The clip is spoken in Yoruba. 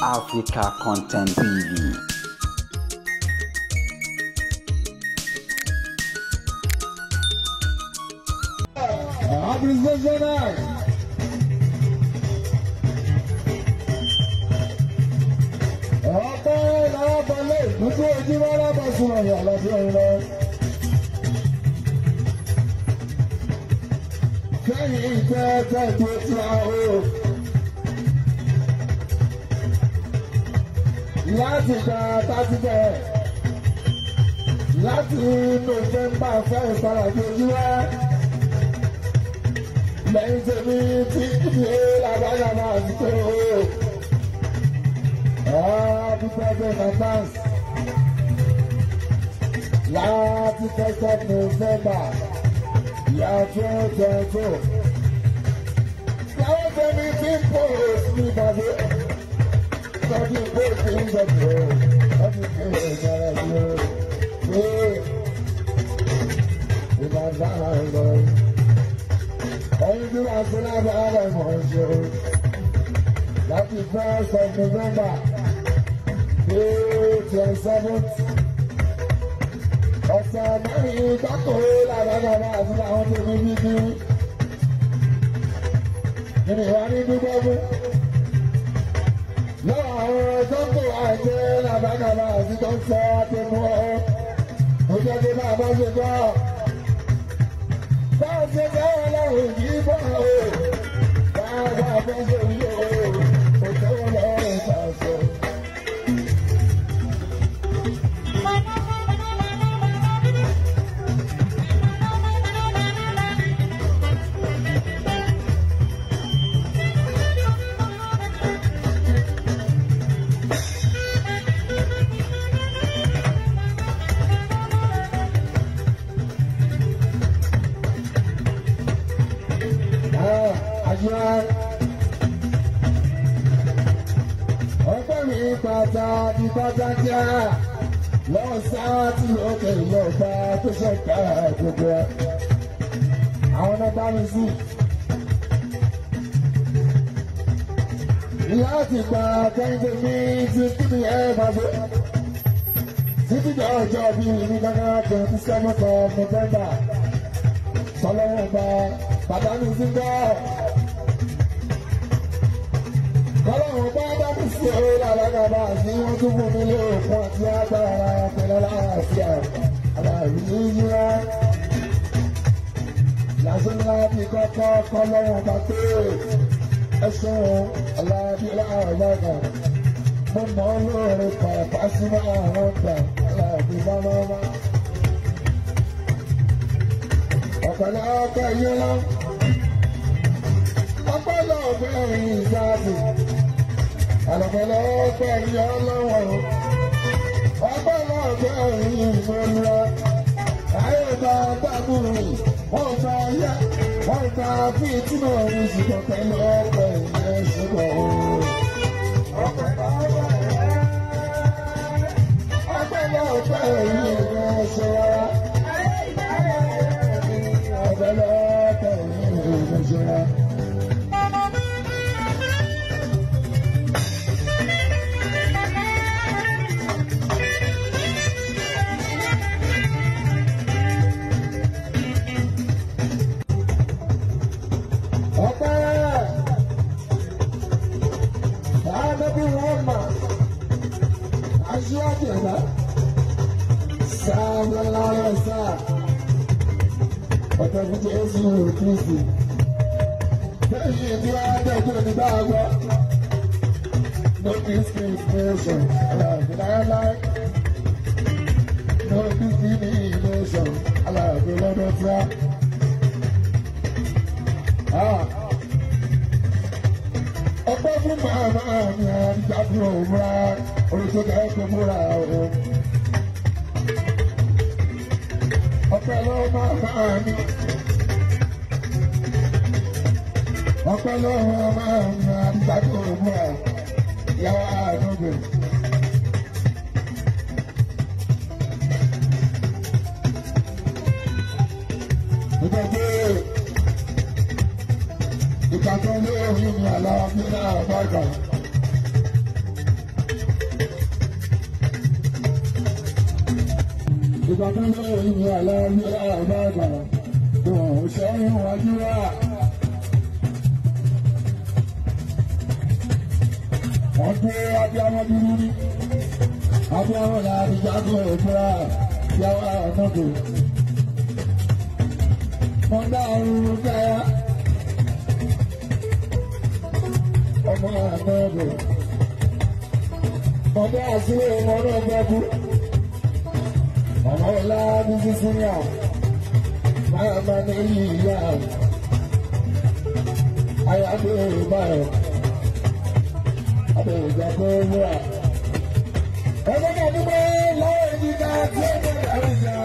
Africa Content TV. Láti gba tátìbẹ̀ láti November fẹ́ ìfarajì ojúwá lẹ́yìn tèmi tí ìdílé làbáyàmá àti pé o happy birthday in advance láti 1st of November year 2022 lẹ́yìn tèmi tí post ní ìbàdí. Talking about things that you Lucky 1st of November, 27th. Ọ̀sán mẹ́rin dákò làbàbàbà àti àwọn tó ní bíbí. Nínú ìwà ní dúpẹ́ fún. Lọ́wọ́ àwọn tó ń kó àìjẹ́ làbàbàbà àti tó ń sọ àtẹ̀mú ọ́. Mo jẹ́ kí máa bá ṣe gbọ́. Báwo ṣe gbọ́ ọlọ́run yìí bọ̀ o? Báwo bá ṣe yí o? Kò tó lọ́rùn ṣàṣọ. Ọgbẹ́ mi pàtàkì pàtàkì lọ́wọ́ sáà tí òkè ìlọ́gbà tó ṣẹ̀ka gbogbo ẹ̀. Àwọn náà bá mi sí. Láti gba kẹ́hìndé mi ti kí ni ẹ máa bọ̀. Títí jọ ọjọ́ bíi mi gángan 27th of November. Sọlọ́wọ́n gba pàdánù sí gbọ́. Ọlọ́run bá dábò sí orí alágàbà sí wọ́n tún fún mi lóòkun àti agbára pẹ̀lú aláàfíà aláàrí yíyá. Lásán láti kọ́kọ́ kọ́ lọ́wọ́n bá pé ẹ̀sùn aláàbí aláàgbà. Mo mọ̀ ọ́ lóore pàápàá sí máa wọ́n gbà aláàbí bá lọ́wọ́. Ọ̀pẹ̀lẹ̀ ọkọ̀ yín lọ. Ọpọlọ ọgbẹ́rin ìjáde, àlọ́pọ̀lọ ọgbẹ́rin ọlọ́wọ́, ọpọlọ ọgbẹ́rin ìmọ̀lúra, ayé bá dábùrù, wọ́n bá yá, wọ́n bá fi ìtumọ̀ orin ṣùgbọ́n pẹ̀lú ọgbẹ́rin ẹ̀ṣùgbọ́n ooo. Ọpọlọ ọgbẹ́rin ìmọ̀ṣẹ́ra, ọpọlọ ọgbẹ́rin ìmọ̀ṣẹ́ra. Ọ̀tọ̀ fún Jésù Kristi. Lẹ́yìn tí wọ́n á dẹ́kun ní báàgọ́. No discrimination. Aláàbí láéláé. No discrimination. Aláàbí lọ́dọ̀ tí a. Ọgbọ́n fún màmá mi àdìjáfún òmùra. Olùsọ̀kẹ́ ẹ̀kọ́ múra o. Ọpọlọ máa mi. Ọpọlọ máa mi àdìjáfún òmùra. Yàrá àdógbè. Ìgbàgbé ìkàtọ́ lórí mi àlàáfíà náà bàgà. ìgbà tó ń lọ ìní àlàyé àbáàgbà tó ń ṣẹ́yìn wájú wá. wọ́n gbé abiyamọ dúró ní abiyamọ láti jágó ìfura yàwá ọ̀nàgò. wọ́n dá ọrùn káyà ọmọ ànàgò. ọmọ àṣírí ọmọ náà gbẹ́kú. ọmọ ọlá ní sísúnyà máa ma ní ìyá ayáde ìbáyọ̀ abẹ́ ìjàpọ̀ wúrà. ẹgbẹ́ náà dúpẹ́ lọ́wọ́ ìdíjà tí ó ń bẹ̀rẹ̀ àríjà.